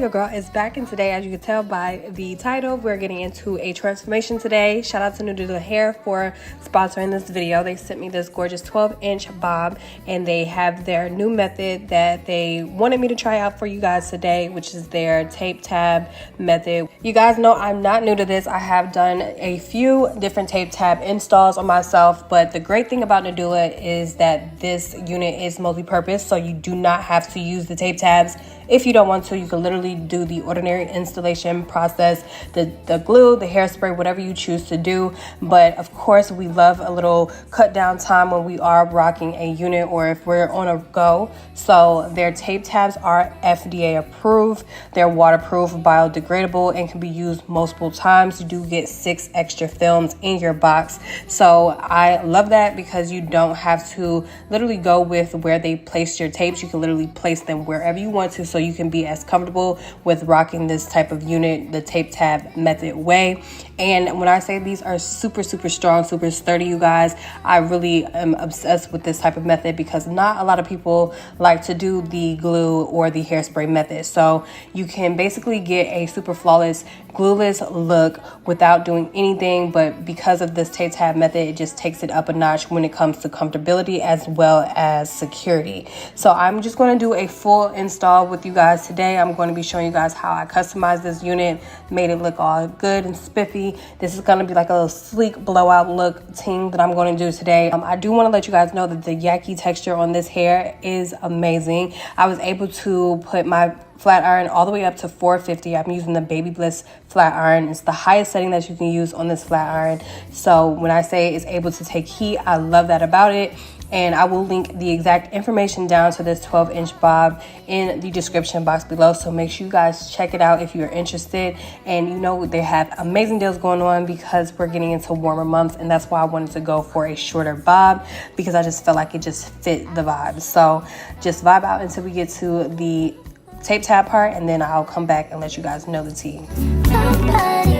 your girl is back, and today, as you can tell by the title, we're getting into a transformation today. Shout out to Nadula Hair for sponsoring this video. They sent me this gorgeous 12-inch bob, and they have their new method that they wanted me to try out for you guys today, which is their tape tab method. You guys know I'm not new to this. I have done a few different tape tab installs on myself, but the great thing about Nadula is that this unit is multi-purpose, so you do not have to use the tape tabs. If you don't want to, you can literally do the ordinary installation process, the glue, the hairspray, whatever you choose to do. But of course, we love a little cut down time when we are rocking a unit or if we're on a go. So their tape tabs are FDA approved. They're waterproof, biodegradable, and can be used multiple times. You do get 6 extra films in your box. So I love that because you don't have to literally go with where they place your tapes. You can literally place them wherever you want to, so you can be as comfortable with rocking this type of unit the tape tab method way. And when I say these are super strong, super sturdy, you guys, I really am obsessed with this type of method because not a lot of people like to do the glue or the hairspray method. So you can basically get a super flawless glueless look without doing anything, but because of this tape tab method, it just takes it up a notch when it comes to comfortability as well as security. So I'm just going to do a full install with you guys today. I'm going to be showing you guys how I customized this unit, made it look all good and spiffy. This is going to be like a little sleek blowout look thing that I'm going to do today. I do want to let you guys know that the Yaki texture on this hair is amazing. I was able to put my flat iron all the way up to 450. I'm using the Baby Bliss flat iron. It's the highest setting that you can use on this flat iron. So when I say it's able to take heat, I love that about it. And I will link the exact information down to this 12-inch bob in the description box below. So make sure you guys check it out if you're interested. And you know they have amazing deals going on because we're getting into warmer months, and that's why I wanted to go for a shorter bob because I just felt like it just fit the vibe. So just vibe out until we get to the tape tab part, and then I'll come back and let you guys know the tea. Nobody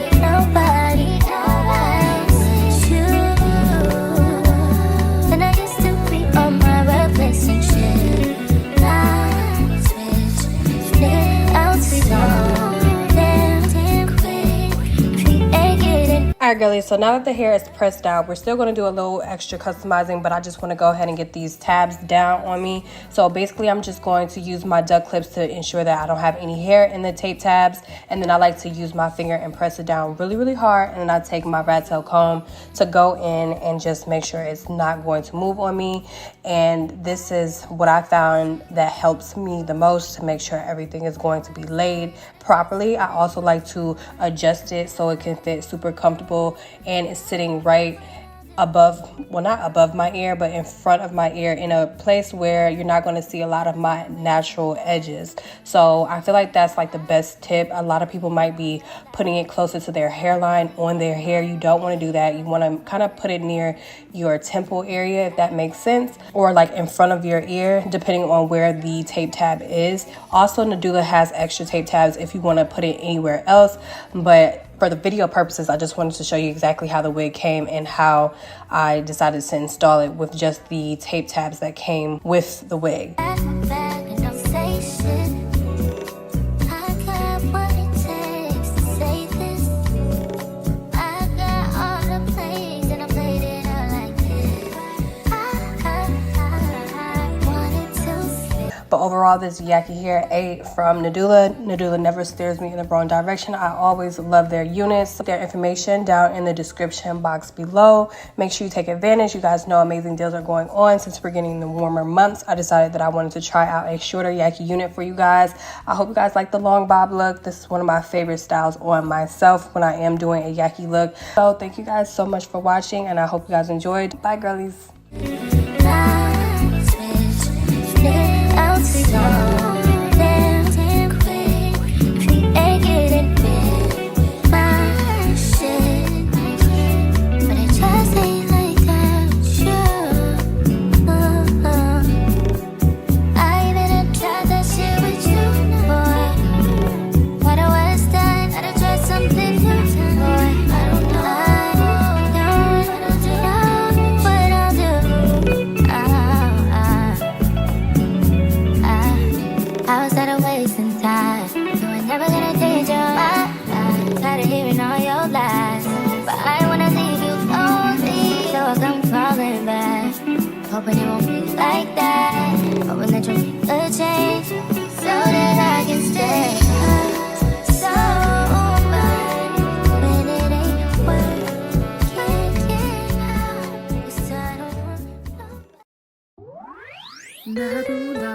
knows you. And I used to be on my replacement shit. Now switch, flip out slow. Alright girlies, so now that the hair is pressed down, we're still going to do a little extra customizing, but I just want to go ahead and get these tabs down on me. So basically I'm just going to use my duck clips to ensure that I don't have any hair in the tape tabs, and then I like to use my finger and press it down really hard, and then I take my rat tail comb to go in and just make sure it's not going to move on me. And this is what I found that helps me the most to make sure everything is going to be laid properly. I also like to adjust it so it can fit super comfortable and it's sitting right above, well, not above my ear, but in front of my ear in a place where you're not going to see a lot of my natural edges. So I feel like that's like the best tip. A lot of people might be putting it closer to their hairline on their hair. You don't want to do that. You want to kind of put it near your temple area, if that makes sense, or like in front of your ear, depending on where the tape tab is. Also, Nadula has extra tape tabs if you want to put it anywhere else, but for the video purposes, I just wanted to show you exactly how the wig came and how I decided to install it with just the tape tabs that came with the wig. But overall, this Yaki hair 8 from Nadula. Nadula never steers me in the wrong direction. I always love their units. Their information down in the description box below. Make sure you take advantage. You guys know amazing deals are going on. Since we're getting the warmer months, I decided that I wanted to try out a shorter Yaki unit for you guys. I hope you guys like the long bob look. This is one of my favorite styles on myself when I am doing a Yaki look. So thank you guys so much for watching, and I hope you guys enjoyed. Bye, girlies. I was at a wasting time. You were never Hoping it won't be like that. Hoping that you'll make a change so that I can stay. So bad when it ain't working out. 'Cause I don't want nobody. Nadula.